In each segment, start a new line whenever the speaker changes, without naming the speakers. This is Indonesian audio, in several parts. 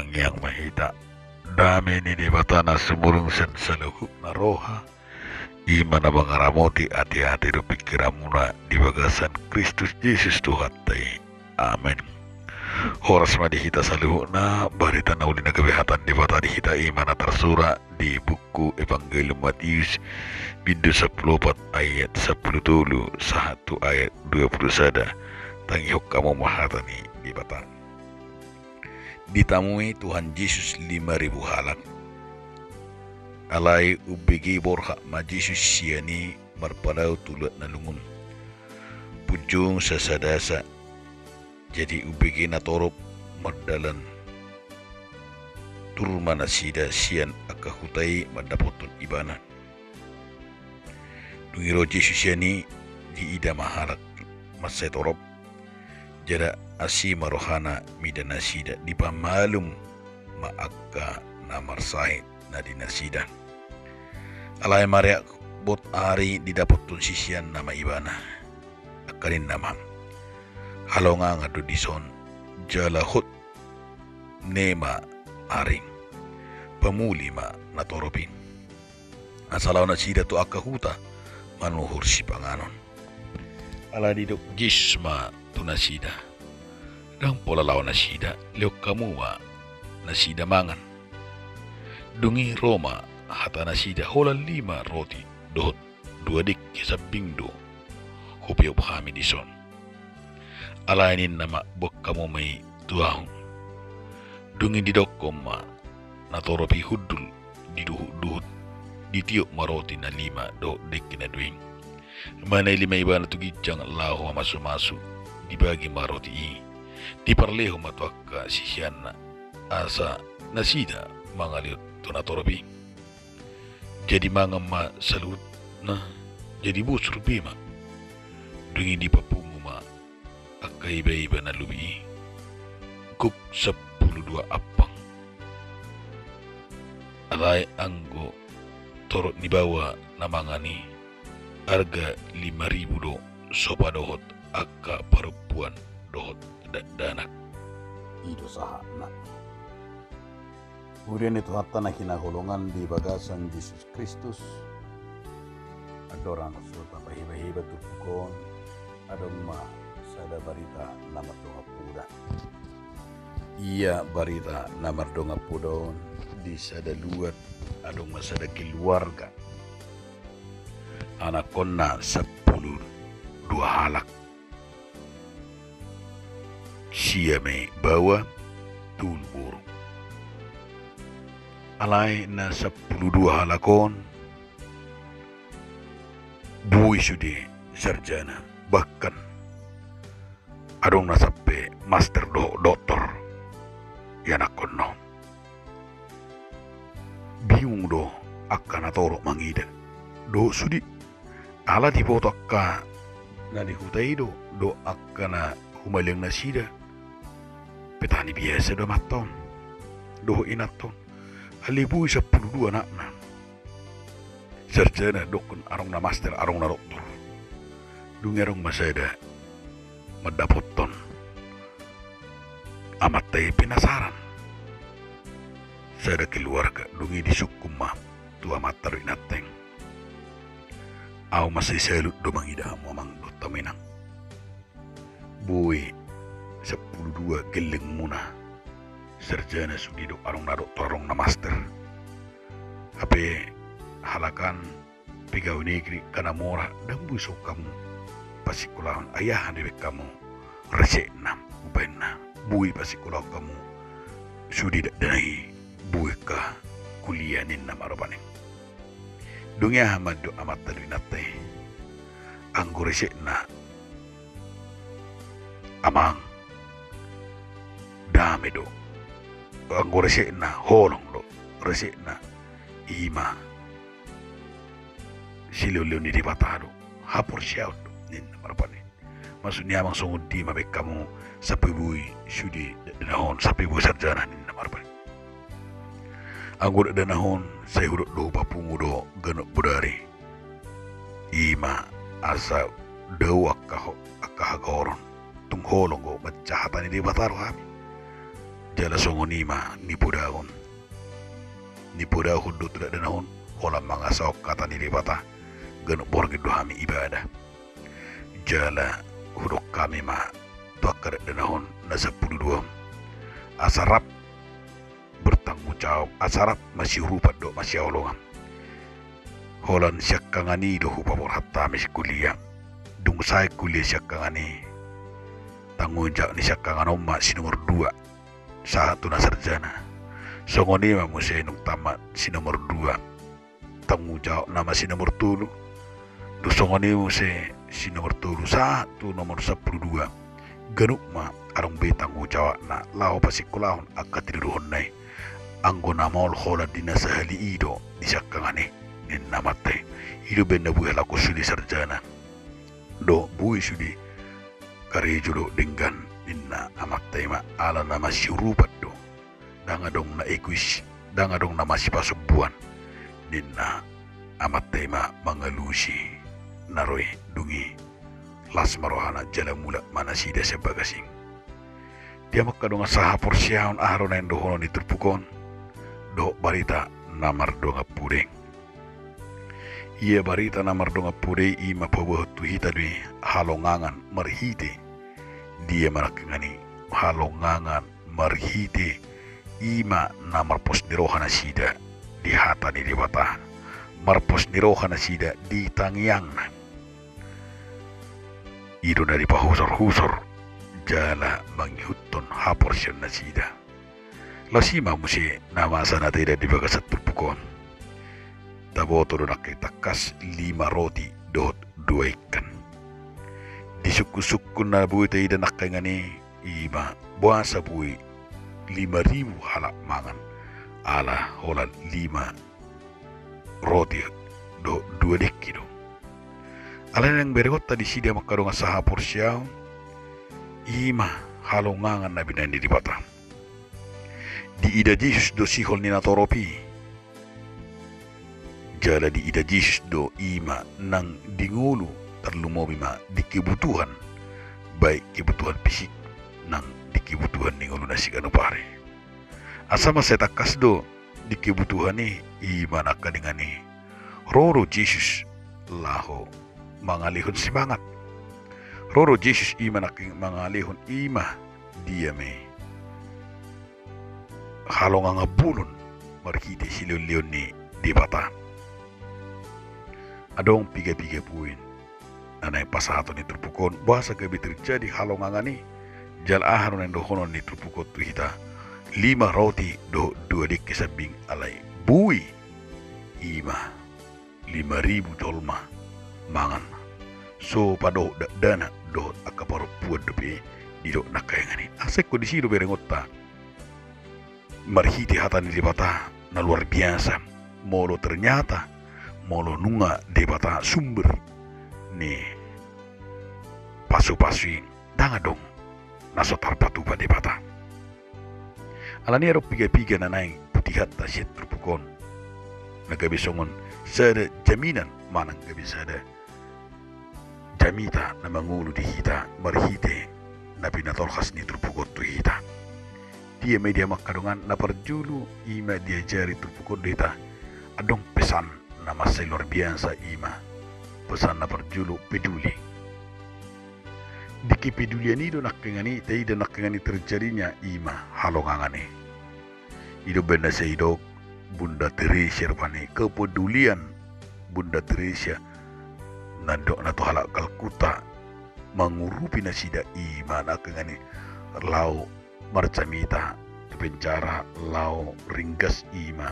Tuhan yang mahita dami ni di batana sumurung sen saluhu naroha imana bangaramoti hati-hati do pikiramuna di bagasan Kristus Yesus Tuhan tai. Amin. Horas madihita saluhu na barita na uli na kebehatan di bata dihita imana tersura di buku Evangelium Matius bindu 14 ayat 10 tulu 1 ayat 21 tangi kamu mahatani di bata. Ditamui Tuhan Yesus 5.000 halak. Alai ubegi borha ma Yesus siani marpalau tulat nalungun. Pujung sasadasa jadi ubegi natorop mardalan. Turmana sida sian akahutai mandapotun ibana. Dungiro Yesus siani di ida mahalak masai torop. Jada asi marohana midana sida di pamalum maakka namar sahid na dinasida. Alay maria bot ari didapotun sisian nama ibana. Akarin nama. Halonga ngadu dison jalahut nema aring. Pemulima natoropi. Asalaw na sida tu akahuta manuhur si panganon. Ala didok jisma tunasida dang pola lawan nasida leok kamua nasida mangan dungi Roma hata nasida hola 5 roti dohot 2 dik kisah bingdo hopi obhami dison alainin nama bok kamu may tuahun dungi didokkom ma natoropi hudul diduhut ditiok maroti na 5 do dik kinaduing mana 5 iba na tugijang laho masu-masu dibagi maroti diparleho matwaka sisian na asa nasida mga liot tunatorobi jadi mga ma salut na jadi busur bima dungi di papungu ma akaiba-iba na lubi kuk 12 apang alay anggo torot ni bawa na mga ni harga 5.000 do sopa dohot akka perempuan dohot danak
ido sahana. Kemudian itu hatta na kinahulungan di bagasan Yesus Kristus adoran sulta pahiba-hiba tupukon adong ma sada barita namar donga puda. Iya barita namar donga pudon di sada luat adong masada keluarga anak konna 10 2 halak siame bawa tulbur alai na 10 2 halakon bui sude sarjana bahkan adong na sampai master doktor yana kono bingung do akan atoro mangida do sudi ala di ka na dihutai do akana humaling na sida petani biasa do maton do inaton alibu 12 anakna sarjana dokun arong na master arong na doktor dungerong masada madapoton amat tay penasaran sada keluarga dungi disukum ma tua mataru inateng aw masih salut do mangida mamang do taminang buwi 12 geleng muna sarjana sudi do arong na doktor arong na master ape halakan pigaw negeri kana mora dan busok kamu pasikulawan ayah dewe kamu resek nam upaina buwi pasikulaw kamu sudi danai buwi ka kulianin na maropaning dunia hamad do amat taluinate anggo resek na amang dame do anggo resek na holong do resek na ima silulun ni dipatado hapor siyaw do nin marapani maksudnya amang sungud di mabek kamu sapibui sudi danahon sapibui sarjana nin marapani anggo danahon saya huruk do papungu do genok budari ima asa do akahagoron tungholong go macahatan ni dipataro kami jala songonima nipudahun do tidak denahun hola mga saok kata ni bata ganuk borgi dohami ibadah jala hudok kami ma tuakar denahun na 12 asarap bertanggung jawab asarap masih rupat do masih olongan holan syakkangani do hupapor hatta mis kuliah dung saya kuliah syakkangani tanggung jawab ni syakkangan omma si nomor 2 satu na sarjana songoni ma musay nung tamat si nomor 2 tanggung jawab nama si nomor 3 do songoni musay si nomor 3 satu nomor 12 ganuk ma arong be tanggung jawab na lao pasikulahon akka tiduhon nai anggo namol hola dinasa hali ido di syakkangani nin namatay ido ben na buhay lako sudi sarjana do buhay sudi karejo do dengan ninna amatay ma ala nama si rupat do danga dong na equis danga dong na masih pasubuan ninna amatay ma mangalusi naroy dungi las marohana jala mula manasida sa bagasing dia makadong saha porsyaon araw na endo hono ni terpukon do barita namar do ngapureng iya barita namar do ngapureng ima pabuh tuhita dui halongangan marhite dia marakangani halongangan marhite ima namar pos nirohana sida di hata ni dibata marpos nirohana sida di tangyang ido dari pahusor-husor jala manghutton haporsyon na sida lasima musi nama sana tidak dibaga satu pukon taboto do nakitakas 5 roti dot 2 ikan disuku-suku na buhay tayo da nakangani ima buasa buhay 5,000 halak mangan ala holan 5 roti do 2 deki do ala yang berekot tadi si dia makadong saha porsyaw ima halongangan na binandi di bata di ida Jesus do sihol ni natoropi jala di ida Jesus do ima nang dingulu terlumobi ma di kebutuhan baik kebutuhan fisik nang di kebutuhan dingulu nasi kanu pare asama setakas do di kebutuhan ni ima naka dengan ni roro Jesus laho mangalihun semangat roro Jesus ima naking mangalihun ima dia me halong nga bulon markite silyon ni di bata adong piga-piga puin anay pasato ni terpukon bahasa gabi terjadi halong nga ni jal aharon endo honon ni terpukot tu hita 5 roti do 2 dik kesabing alay bui ima 5,000 dolma mangan so pado dana do akaparo puad dope dido nakayangani asek ko disido berengotta marhiti hata ni debata na luar biasa molo ternyata molo nunga debata sumber ni pasu-pasu danga dong nasotar patupa debata alani ero piga-piga na naing putih hatta siet terpukon nagabisongon sada jaminan manang gabisada jamita na mangulu di hita marhite na pinatolkas ni terpukot tu hita dia media makadungan na perjulu ima dia jari terpukul dita adong pesan nama luar biasa ima pesan na perjulu peduli di kepedulian itu nakengani tidak nakengani terjadinya ima halongangane itu benda seidok Bunda Teresa rupane kepedulian Bunda Teresa nandok na to halak Kalkuta mengurupi nasida ima nakengani lau marcamita penjara lau ringgas ima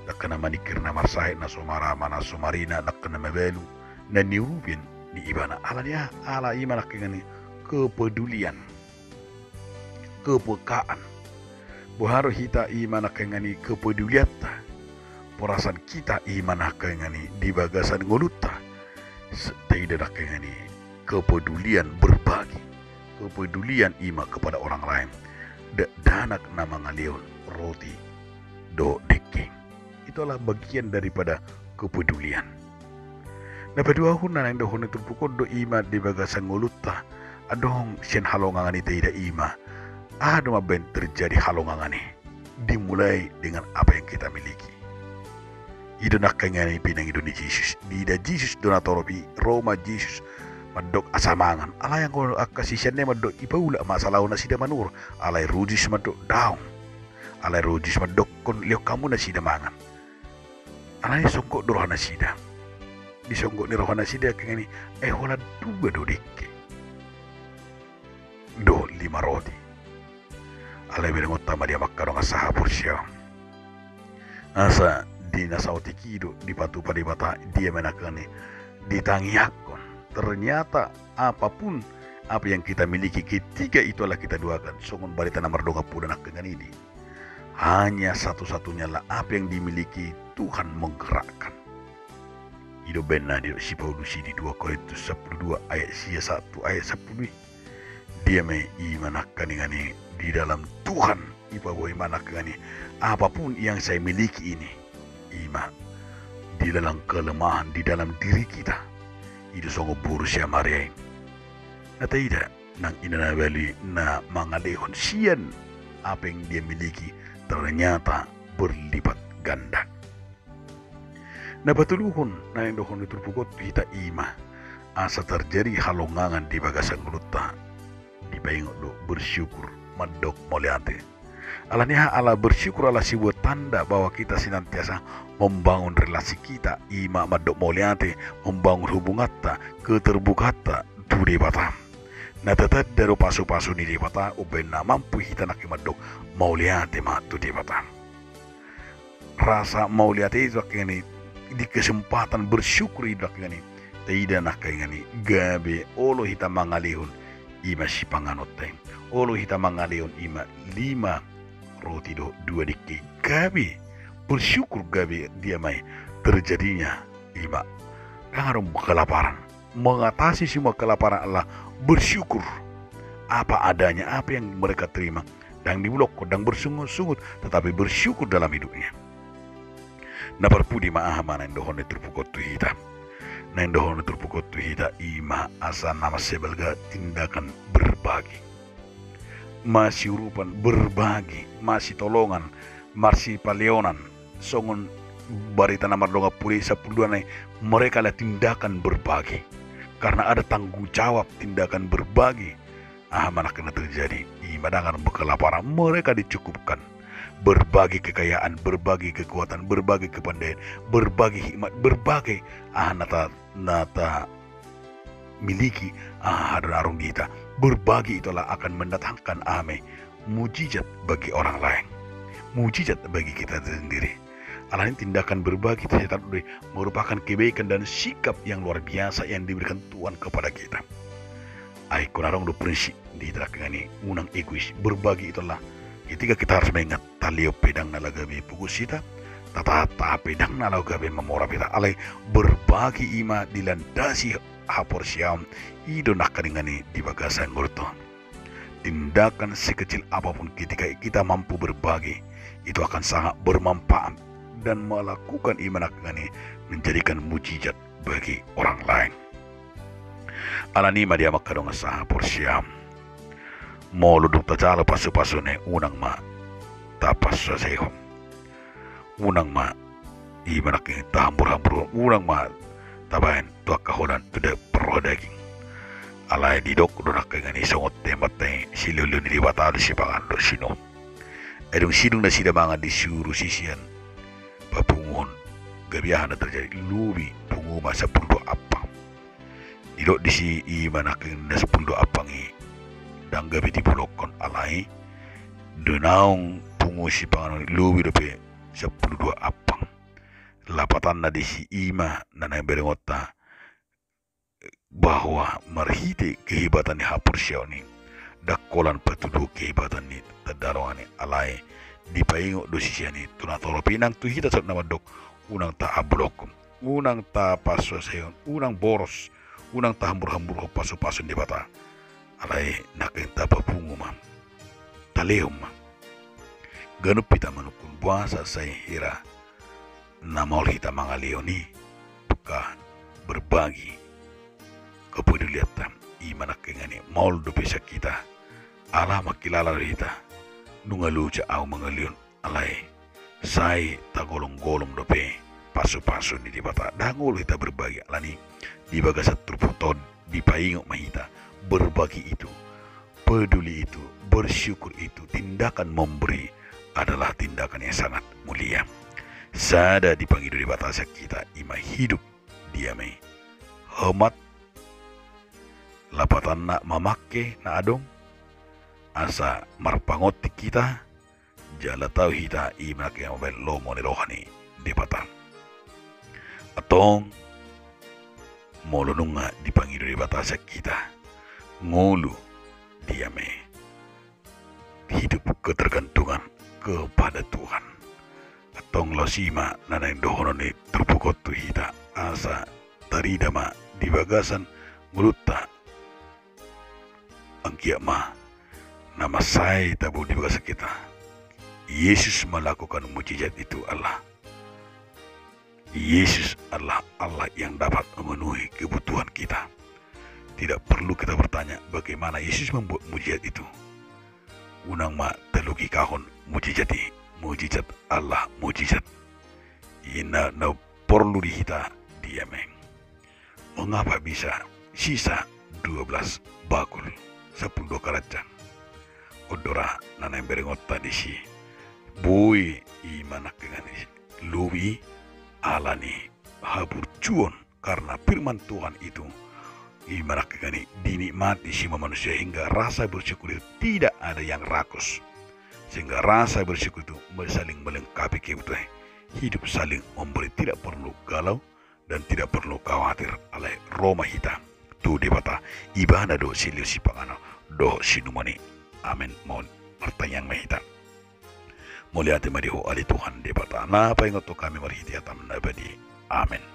nakana manikir na marsahit na sumarama na sumarina nakana mabelu na niubin ni ibana ala dia ala ima nakingani kepedulian kepekaan buharo hita ima nakingani kepeduliatta perasan kita ima nakingani di bagasan ngolutta tidak nakingani kepedulian berbagi kepedulian ima kepada orang lain danak nama ngalion roti do deking itulah bagian daripada kepedulian na pedua huna nang do huna terpukul do ima di bagasan ngolutta adong sen halongangan ita ida ima ada maben terjadi halongangane dimulai dengan apa yang kita miliki. Ido nakangani pinang ido ni Jesus. Dida Jesus donatoropi Roma Jesus madok asamangan. Ala yang ko akasisyan madok ipaula masalah na sida manur. Alay rujis madok daong. Alay rujis madok kon liok kamu na sida mangan. Alay songkok dorohana sida. Di songkok ni rohana sida kangani hola dua do dekke. Do 5 roti. Alay bilang utama dia makarong asaha porsia. Asa di nasawtikido di patu padibata dia menakani ditangiakon. Ternyata apapun apa yang kita miliki ketiga itulah kita duakan. Songon barita nomor 20 nak dengan ini. Hanya satu-satunya lah apa yang dimiliki Tuhan menggerakkan. Ido benar di si Paulus di 2 Korintus 12 ayat 1 ayat 10. Dia me imanakan dengan ini di dalam Tuhan. Ipa boy manakan ini apapun yang saya miliki ini. Ima di dalam kelemahan di dalam diri kita itu songo burusya mariain na tidak nang inana bali na mangalehon sian apa yang dia miliki ternyata berlipat ganda na batuluhon na yang dohon itulpugot kita ima asa terjadi halongangan di bagasan guluta di payung do bersyukur madok moliante alaniha ala bersyukur ala sebuah tanda bahwa kita senantiasa membangun relasi kita ima madok moliante membangun hubungan ta keterbukata tu debata na tetap dari pasu-pasu ni debata ubena mampu kita nak madok moliante ma tu debata rasa moliante itu kini di kesempatan bersyukur itu kini tidak nak kini gabe olo kita mangalihun ima si panganoteng olo kita mangalihun ima 5 roti do 2 dikki gabi bersyukur gabi dia mai terjadinya ima kangarong kelaparan mengatasi semua kelaparan Allah bersyukur apa adanya apa yang mereka terima dan dibulok dan bersungut-sungut tetapi bersyukur dalam hidupnya na berpudi maahama na indohon terpukot tuhita na indohon terpukot tuhita ima asa nama sebagai tindakan berbagi masih urupan berbagi, masih tolongan, masih paleonan, songon barita nomor 20 10 mereka lah tindakan berbagi. Karena ada tanggung jawab tindakan berbagi. Mana kena terjadi? Madangan kelaparan mereka dicukupkan. Berbagi kekayaan, berbagi kekuatan, berbagi kepandaian, berbagi hikmat, berbagi nata miliki ada arung kita. Berbagi itulah akan mendatangkan mujizat bagi orang lain, mujizat bagi kita sendiri. Alani tindakan berbagi ternyata merupakan kebaikan dan sikap yang luar biasa yang diberikan Tuhan kepada kita. Ai kunarong do prinsip di ini unang egois. Berbagi itulah ketika kita harus mengingat talio pedang nalagabe pugus kita tata pedang nalagabe memora kita alai berbagi ima dilandasi hapor siam ido nakadingani di bagasan ngurto. Tindakan sekecil apapun ketika kita mampu berbagi itu akan sangat bermanfaat dan melakukan iman akani menjadikan mujizat bagi orang lain. Alani ma dia makadong sa hapor siam molo duk tajala pasu-pasu ne unang ma tapas sa sehom unang ma iman akani tahambur-hambur unang ma tabayan tua kahodan tuda perro daging alai didok donak ngani songot tembatay silulu ni batalo si pangando sino edung sidung na sida mga disuru sisian papungon gabiyahan na terjadi lubi punguma sa pundo apang didok disi imanakin na sa pundo apangi dang gabi di bulokon alai donaung pungu si pangando lubi dope sa pundo apang lapatan na di si ima na naberengota bahwa marhite kehebatan ni hapur siaw ni dakolan patudu kehebatan ni tadaroan ni alai di paingo do si ni tunatoro pinang tuhita sa namadok unang ta ablokom unang ta paso sayon unang boros unang ta hambur-hambur paso-paso di bata alai nakenta papunguma taleum ganup pita manukun buasa say hira namol kita mangalioni buka berbagi kepedulian iman kengani maul do bisa kita ala makilala hita nungaluja au mangaliun alai sai tagolong-golong dope pasu-pasu ni dibata dangol hita berbagi alani di bagasat truputon di paingok mahita berbagi itu, peduli itu, bersyukur itu, tindakan memberi adalah tindakan yang sangat mulia. Sada dipanggil di batasa kita ima hidup diame hemat lapatan nak mamake na adong asa marpangoti kita jala tahu hita ima ke mobile lomo ni rohani di batang atong molonunga dipanggil di batasa kita ngulu diame hidup ketergantungan kepada Tuhan atong losima nanang dohononi terpukot tu hita asa taridama di bagasan ngulutta angkiama nama saya tabu di bagasa kita Yesus melakukan mujizat itu Allah. Yesus adalah Allah yang dapat memenuhi kebutuhan kita. Tidak perlu kita bertanya bagaimana Yesus membuat mujizat itu. Unang ma telugi kahon mujizat Allah mujizat. Ina na perlu dihita diameng. Mengapa bisa sisa 12 bakul 10 karacang. Odora nanay berengot tadi si boy imanak dengan luwi alani habur cuon karena firman Tuhan itu imanak dengan dinikmati semua manusia hingga rasa bersyukur itu tidak ada yang rakus sehingga rasa bersyukur itu saling melengkapi kebutuhan hidup saling memberi tidak perlu galau dan tidak perlu khawatir oleh Roma hita tu debata ibadah do silio si pangano do sinumani amin mohon pertanyaan mahita mulia temadiho ali Tuhan debata na paingoto kami marhiti atam nabadi amin.